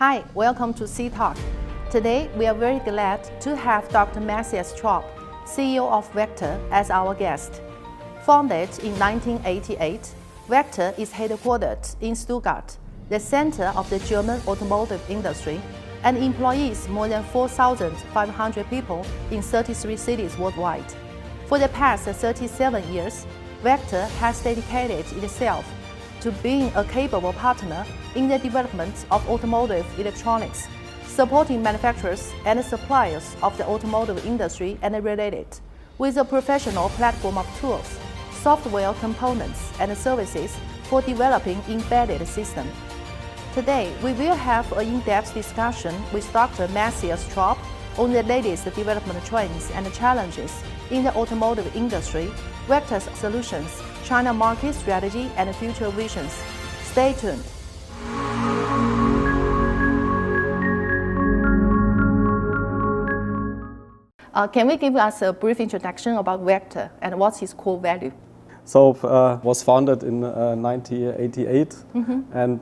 Hi, welcome to C-Talk. Today, we are very glad to have Dr. Matthias Traub, CEO of Vector, as our guest. Founded in 1988, Vector is headquartered in Stuttgart, the center of the German automotive industry, and employs more than 4,500 people in 33 cities worldwide. For the past 37 years, Vector has dedicated itself to being a capable partner in the development of automotive electronics, supporting manufacturers and suppliers of the automotive industry and related, with a professional platform of tools, software components, and services for developing embedded systems. Today, we will have an in-depth discussion with Dr. Matthias Traub on the latest development trends and challenges in the automotive industry, Vector's solutions, China market strategy, and future visions. Stay tuned. Can we give us a brief introduction about Vector and what's its core value? So was founded in 1988 and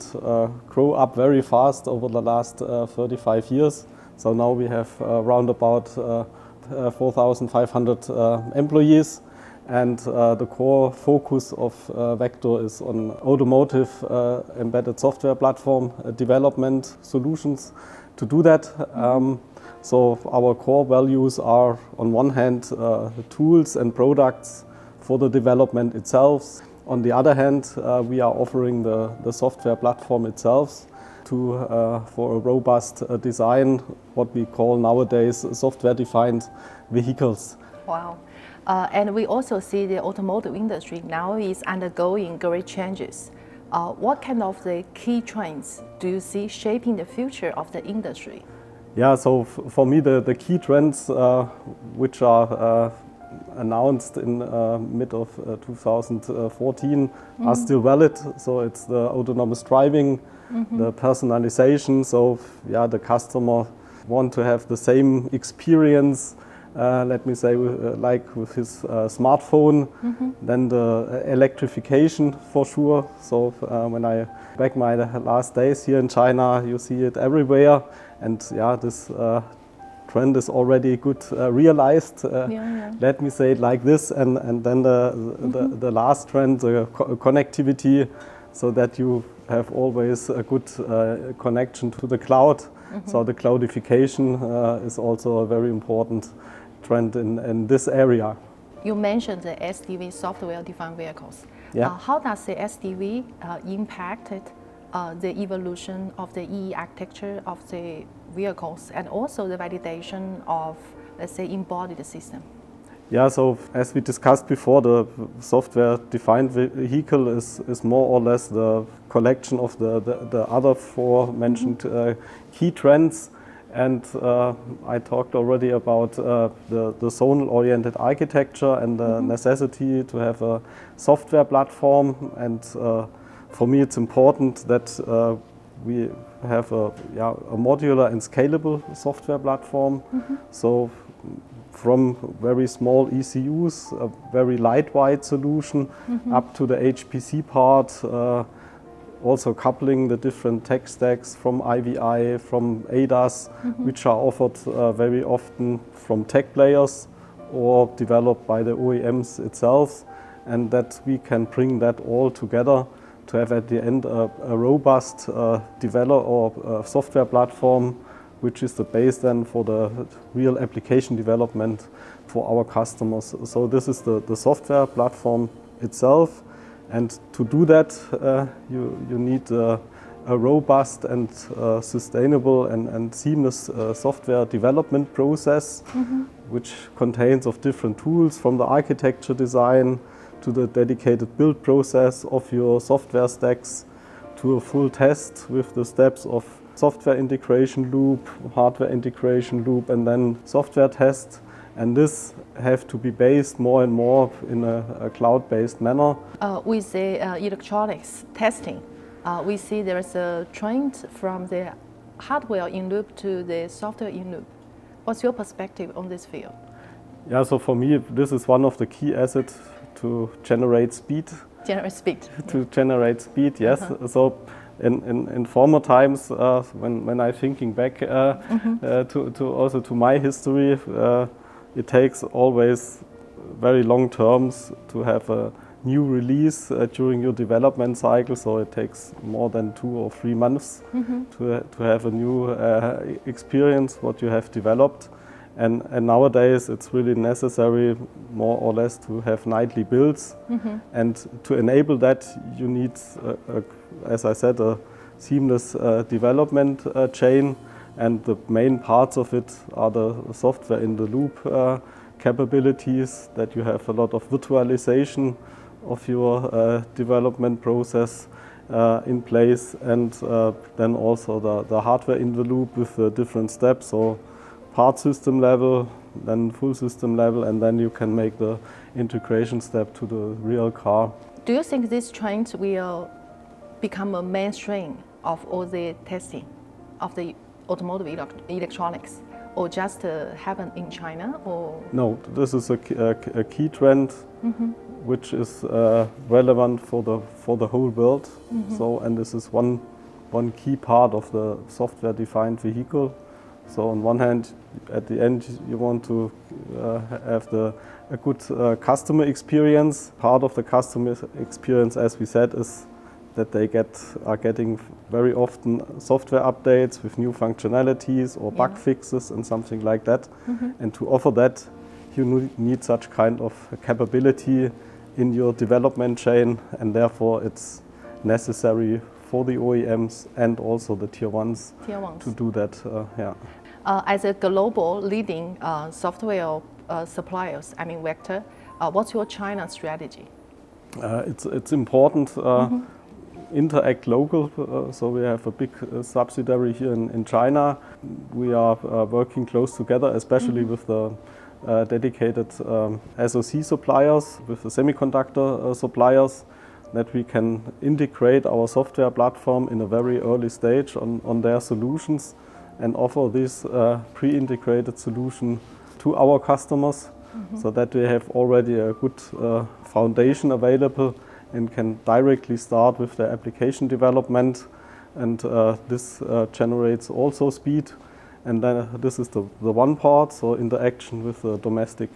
grew up very fast over the last 35 years. So now we have around about 4,500 employees, and the core focus of Vector is on automotive embedded software platform development solutions. To do that, so our core values are, on one hand, tools and products for the development itself. On the other hand, we are offering the software platform itself for a robust design, what we call nowadays software-defined vehicles. Wow. And we also see the automotive industry now is undergoing great changes. What kind of the key trends do you see shaping the future of the industry? Yeah, so for me the key trends which are announced in mid of 2014 are still valid. So it's the autonomous driving, the personalization. So yeah, the customer want to have the same experience, let me say, like with his smartphone. Then the electrification for sure. So when I back my last days here in China, you see it everywhere. And yeah, this trend is already good realized. Let me say it like this. And then the last trend, the connectivity, so that you have always a good connection to the cloud. So the cloudification is also a very important trend in this area. You mentioned the SDV, software-defined vehicles. Yeah. How does the SDV impact the evolution of the EE architecture of the vehicles and also the validation of, let's say, embodied system? Yeah, so as we discussed before, the software-defined vehicle is more or less the collection of the other four mentioned key trends. And I talked already about the zonal-oriented architecture and the necessity to have a software platform. And for me, it's important that we have a modular and scalable software platform. So from very small ECUs, a very lightweight solution, up to the HPC part, also coupling the different tech stacks from IVI, from ADAS, which are offered very often from tech players or developed by the OEMs itself, and that we can bring that all together to have at the end a robust software platform, which is the base then for the real application development for our customers. So this is the software platform itself. And to do that, you need a robust and sustainable and seamless software development process, which contains of different tools, from the architecture design to the dedicated build process of your software stacks, to a full test with the steps of software integration loop, hardware integration loop, and then software test. And this have to be based more and more in a cloud-based manner. With the electronics testing, we see there is a trend from the hardware in loop to the software in loop. What's your perspective on this field? Yeah, so for me, this is one of the key assets to generate speed. Generate speed. To generate speed, yes. So in former times, when I'm thinking back to my history, it takes always very long terms to have a new release during your development cycle, so it takes more than 2 or 3 months to have a new experience what you have developed. And nowadays it's really necessary more or less to have nightly builds, and to enable that you need, as I said, a seamless development chain, and the main parts of it are the software in the loop capabilities, that you have a lot of virtualization of your development process in place, and then also the hardware in the loop with the different steps, so part system level, then full system level, and then you can make the integration step to the real car. Do you think this trend will become a mainstream of all the testing of the automotive electronics, or just happen in China? Or no, this is a key trend which is relevant for the whole world. So, and this is one key part of the software-defined vehicle. So on one hand, at the end, you want to have a good customer experience. Part of the customer experience, as we said, is that they are getting very often software updates with new functionalities or bug fixes and something like that. And to offer that, you need such kind of capability in your development chain, and therefore it's necessary for the OEMs and also the tier ones to do that. As a global leading software suppliers, I mean Vector, what's your China strategy? It's important. Interact local, so we have a big subsidiary here in China. We are working close together, especially with the dedicated SoC suppliers, with the semiconductor suppliers, that we can integrate our software platform in a very early stage on their solutions and offer this pre-integrated solution to our customers, so that they have already a good foundation available and can directly start with their application development. And this generates also speed. And then this is the one part, so interaction with the domestic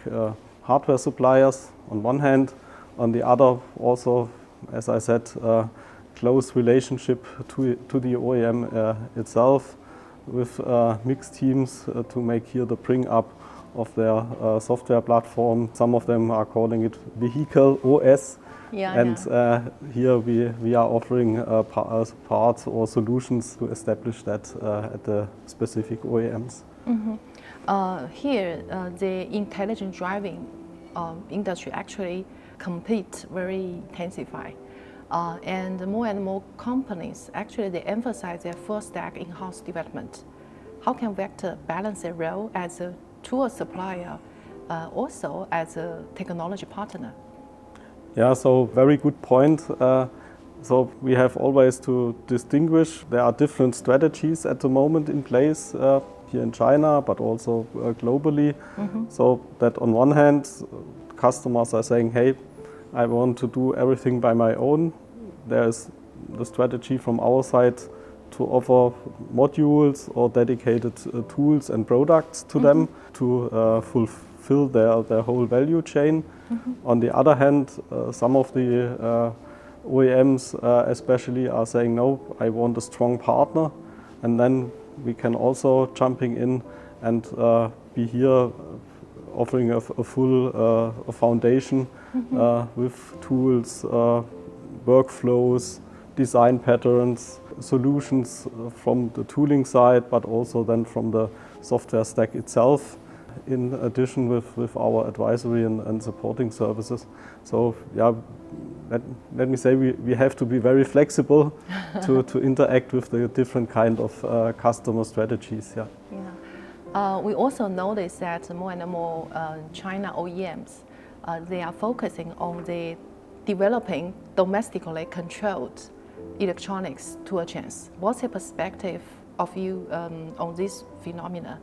hardware suppliers on one hand. On the other, also, as I said, close relationship to the OEM itself, with mixed teams to make here the bring up of their software platform. Some of them are calling it vehicle OS. Here we are offering parts or solutions to establish that at the specific OEMs. Here, the intelligent driving industry actually compete very intensify. And more companies, actually they emphasize their full stack in-house development. How can Vector balance their role as a tool supplier, also as a technology partner? Yeah, so very good point. So we have always to distinguish. There are different strategies at the moment in place here in China, but also globally. So that on one hand, customers are saying, hey, I want to do everything by my own. There's the strategy from our side to offer modules or dedicated tools and products to them to fulfill their whole value chain. On the other hand, some of the OEMs especially are saying, no, I want a strong partner, and then we can also jumping in and be here offering a full foundation with tools, workflows, design patterns, solutions from the tooling side, but also then from the software stack itself, in addition with our advisory and supporting services. So yeah, let me say we have to be very flexible to interact with the different kind of customer strategies. We also notice that more and more China OEMs, they are focusing on the developing domestically controlled electronics tool chains. What's your perspective of you on this phenomena,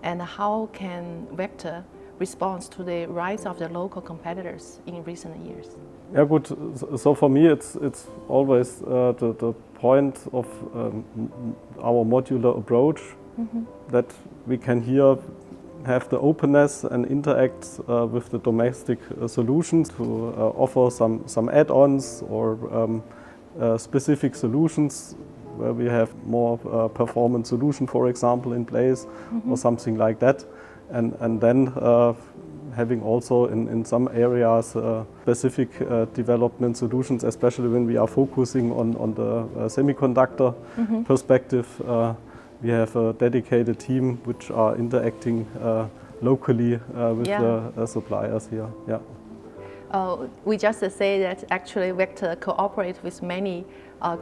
and how can Vector respond to the rise of the local competitors in recent years? Yeah, good. So for me, it's always the point of our modular approach, that we can here have the openness and interact with the domestic solutions to offer some add-ons or specific solutions where we have more performance solution, for example, in place or something like that. And then having also in some areas specific development solutions, especially when we are focusing on the semiconductor perspective. We have a dedicated team which are interacting locally with the suppliers here. Yeah. We just say that actually Vector cooperates with many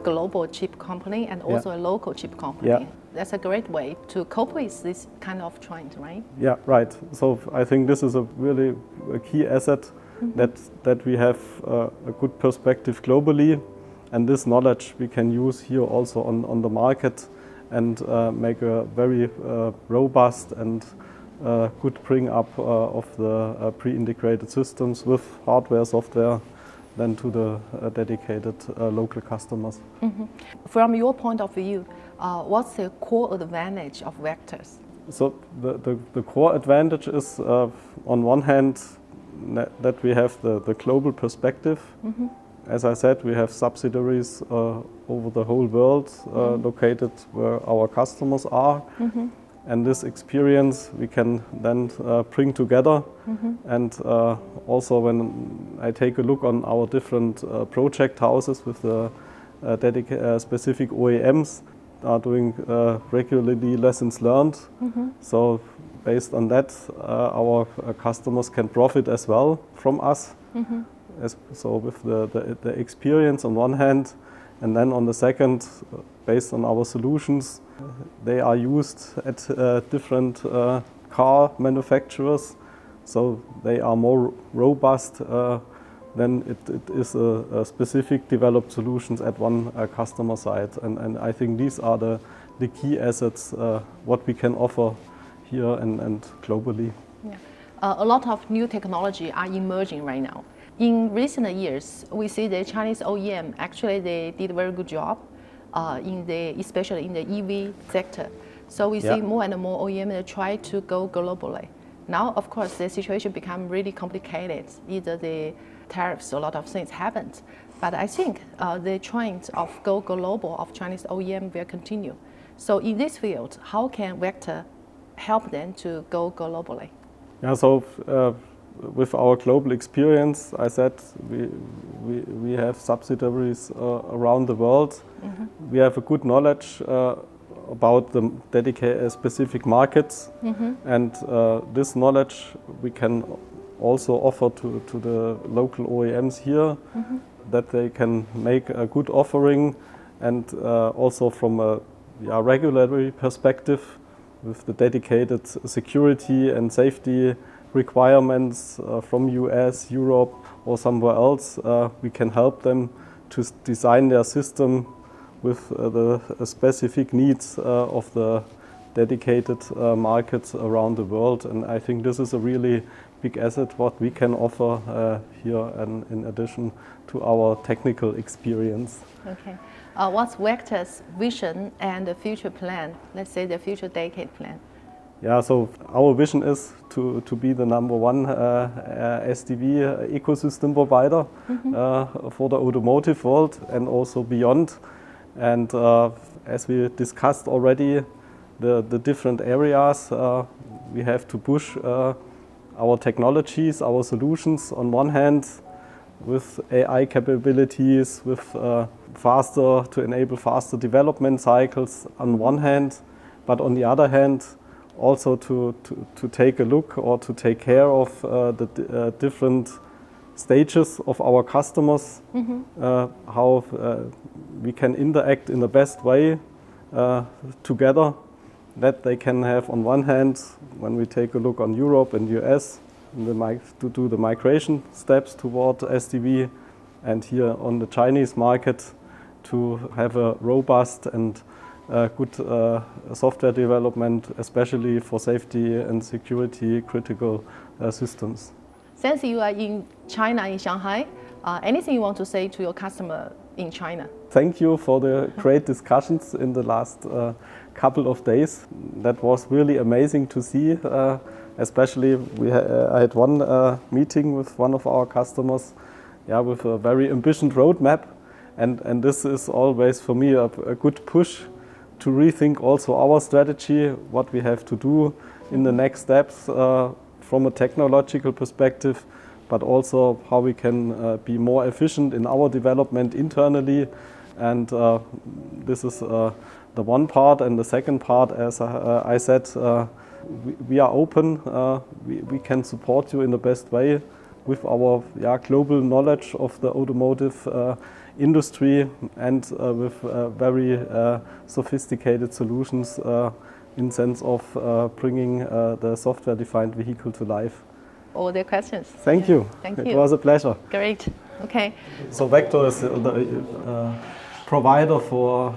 global chip company and also a local chip company. Yeah. That's a great way to cope with this kind of trend, right? Yeah, right. So I think this is a really key asset that we have a good perspective globally, and this knowledge we can use here also on the market and make a very robust and good bring up of the pre-integrated systems with hardware, software, then to the dedicated local customers. From your point of view, what's the core advantage of Vectors? So the core advantage is on one hand that we have the global perspective. As I said, we have subsidiaries over the whole world located where our customers are. And this experience we can then bring together. And also when I take a look on our different project houses with the specific OEMs are doing regularly lessons learned. So based on that, our customers can profit as well from us. So with the experience on one hand, and then on the second, based on our solutions, they are used at different car manufacturers, so they are more robust than it is a specific developed solutions at one customer side. And I think these are the key assets what we can offer here and globally. Yeah. A lot of new technology are emerging right now. In recent years, we see the Chinese OEM, actually they did a very good job, especially in the EV sector. So we see more and more OEM try to go globally. Now, of course, the situation become really complicated. Either the tariffs, a lot of things happened. But I think the trend of go global of Chinese OEM will continue. So in this field, how can Vector help them to go globally? Yeah, so with our global experience, I said we have subsidiaries around the world. We have a good knowledge about the dedicated specific markets, and this knowledge we can also offer to the local OEMs here, that they can make a good offering, and also from a regulatory perspective with the dedicated security and safety requirements from US, Europe or somewhere else, we can help them to design their system with the specific needs of the dedicated markets around the world. And I think this is a really big asset what we can offer here, and in addition to our technical experience. Okay. What's Vector's vision and the future plan, let's say the future decade plan? Yeah, so our vision is to be the #1 SDV ecosystem provider for the automotive world and also beyond. And as we discussed already, the different areas we have to push our technologies, our solutions on one hand with AI capabilities, with to enable faster development cycles on one hand, but on the other hand, also to take a look or to take care of the different stages of our customers, how we can interact in the best way together, that they can have on one hand, when we take a look on Europe and US, to do the migration steps toward SDV, and here on the Chinese market to have a robust and good software development, especially for safety and security critical systems. Since you are in China, in Shanghai, anything you want to say to your customer in China? thank you for the great discussions in the last couple of days. That was really amazing to see. Especially, I had one meeting with one of our customers, with a very ambitious roadmap, and this is always for me a good push to rethink also our strategy, what we have to do in the next steps from a technological perspective, but also how we can be more efficient in our development internally. And this is the one part. And the second part, as I said, we are open. We can support you in the best way with our global knowledge of the automotive industry and with very sophisticated solutions in sense of bringing the software-defined vehicle to life. All the questions. Thank you. Thank you. It was a pleasure. Great. Okay. So Vector is the provider for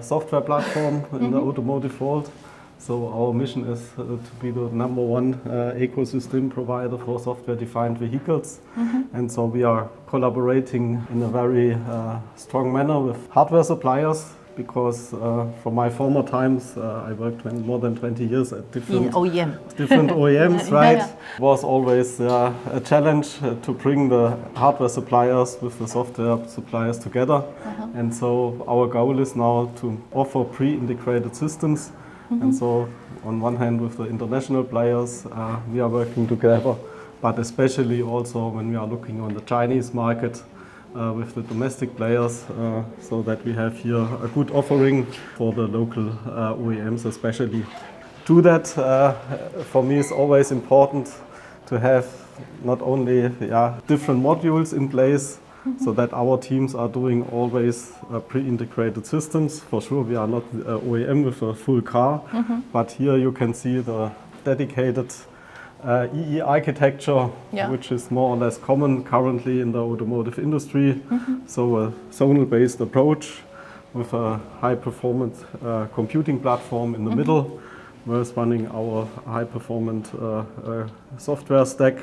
software platform in the automotive world. So our mission is to be the #1 ecosystem provider for software-defined vehicles. And so we are collaborating in a very strong manner with hardware suppliers, because from my former times, I worked more than 20 years at different OEMs, right? It was always a challenge to bring the hardware suppliers with the software suppliers together. And so our goal is now to offer pre-integrated systems. And so on one hand with the international players, we are working together, but especially also when we are looking on the Chinese market, with the domestic players, so that we have here a good offering for the local OEMs especially. To that, for me it's always important to have not only different modules in place, so that our teams are doing always pre-integrated systems. For sure we are not OEM with a full car, but here you can see the dedicated EE architecture, which is more or less common currently in the automotive industry. So a zonal-based approach with a high-performance computing platform in the middle, where it's running our high-performance software stack.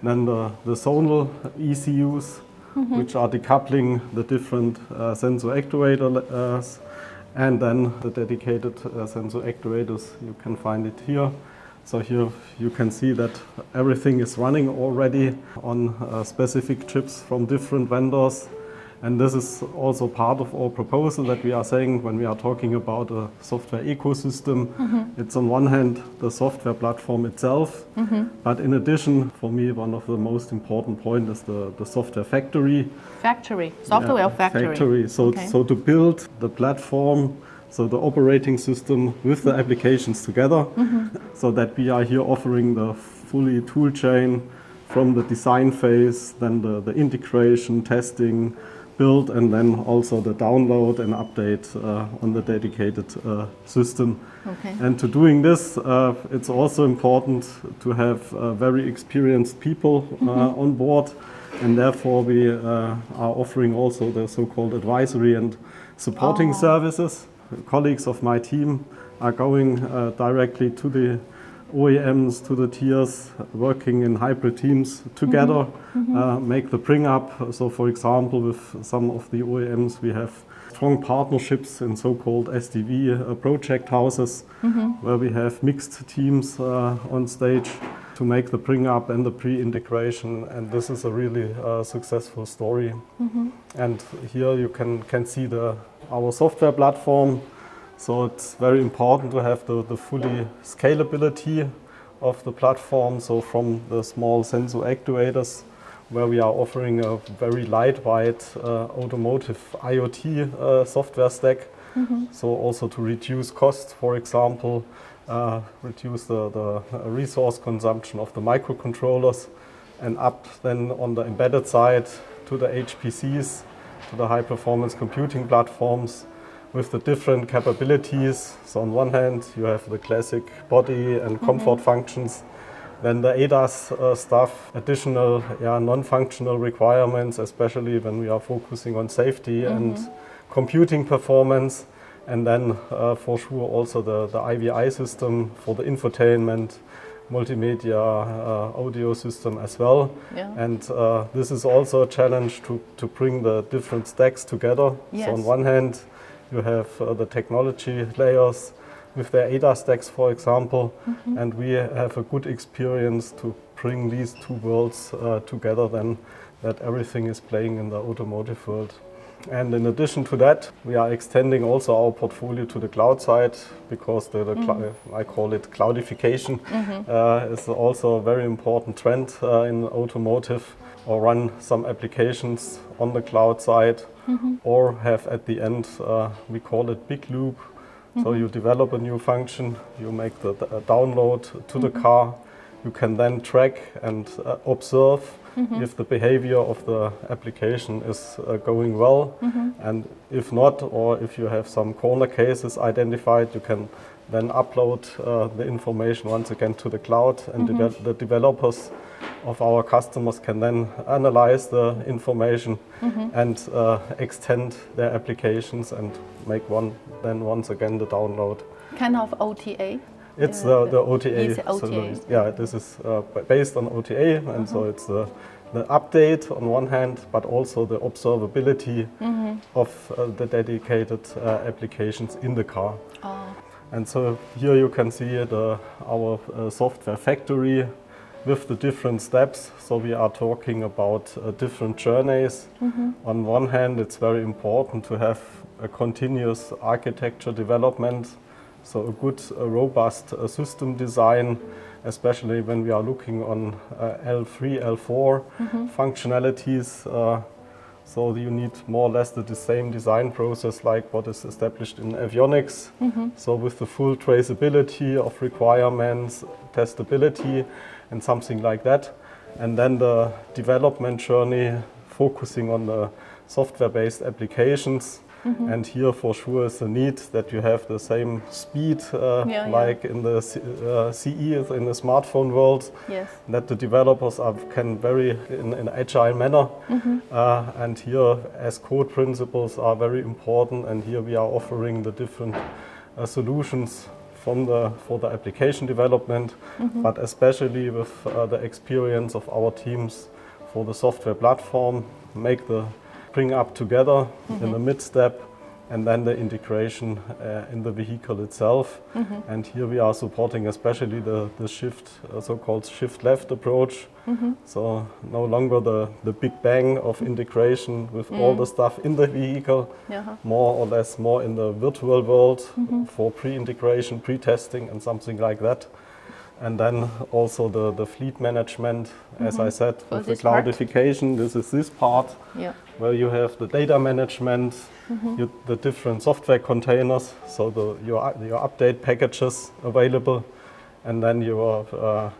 Then the zonal ECUs, which are decoupling the different sensor actuators, and then the dedicated sensor actuators. You can find it here. So here you can see that everything is running already on specific chips from different vendors. And this is also part of our proposal that we are saying when we are talking about a software ecosystem. It's on one hand the software platform itself, but in addition, for me, one of the most important points is the software factory. Software factory. So to build the platform, so the operating system with the applications together, so that we are here offering the fully tool chain from the design phase, then the integration, testing, build, and then also the download and update on the dedicated system. And to doing this, it's also important to have very experienced people on board, and therefore we are offering also the so-called advisory and supporting services. Colleagues of my team are going directly to the OEMs, to the tiers, working in hybrid teams together, make the bring up. So for example, with some of the OEMs we have strong partnerships in so-called SDV project houses, where we have mixed teams on stage to make the bring up and the pre-integration, and this is a really successful story. And here you can see our software platform. So it's very important to have the fully scalability of the platform. So from the small sensor actuators, where we are offering a very lightweight automotive IoT software stack. So also to reduce costs, for example, reduce the resource consumption of the microcontrollers, and up then on the embedded side to the HPCs, to the high performance computing platforms with the different capabilities. So on one hand you have the classic body and comfort functions, then the ADAS stuff, additional non-functional requirements, especially when we are focusing on safety and computing performance, and then for sure also the IVI system for the infotainment, multimedia audio system as well. Yeah. And this is also a challenge to bring the different stacks together. Yes. So on one hand, you have the technology layers with their ADAS stacks, for example, and we have a good experience to bring these two worlds together, then that everything is playing in the automotive world. And in addition to that, we are extending also our portfolio to the cloud side, because I call it cloudification, is also a very important trend in automotive, or run some applications on the cloud side, or have at the end, we call it big loop. So you develop a new function, you make the download to the car, you can then track and observe if the behavior of the application is going well, and if not, or if you have some corner cases identified, you can then upload the information once again to the cloud, and the developers of our customers can then analyze the information and extend their applications and make once again the download. Kind of OTA? It's the OTA. It's OTA. So yeah, this is based on OTA, and so it's the update on one hand, but also the observability of the dedicated applications in the car. Oh. And so here you can see our software factory with the different steps. So we are talking about different journeys. On one hand, it's very important to have a continuous architecture development, so a good, robust system design, especially when we are looking on L3, L4 functionalities. So you need more or less the same design process like what is established in avionics. So with the full traceability of requirements, testability, and something like that. And then the development journey focusing on the software-based applications. And here for sure is the need that you have the same speed like in the CE, in the smartphone world, that the developers can vary in an agile manner. And here as code principles are very important, and here we are offering the different solutions for the application development, but especially with the experience of our teams for the software platform, bring up together in the mid step, and then the integration in the vehicle itself. And here we are supporting especially the shift, so-called shift left approach. So no longer the big bang of integration with all the stuff in the vehicle, more or less more in the virtual world for pre-integration, pre-testing and something like that. And then also the fleet management, as I said, with the cloudification. This is this part where you have the data management, the different software containers, so your update packages available, and then your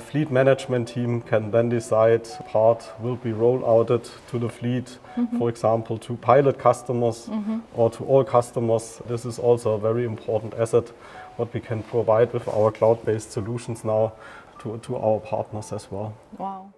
fleet management team can then decide part will be rolled out to the fleet, for example, to pilot customers or to all customers. This is also a very important asset what we can provide with our cloud-based solutions now to our partners as well. Wow.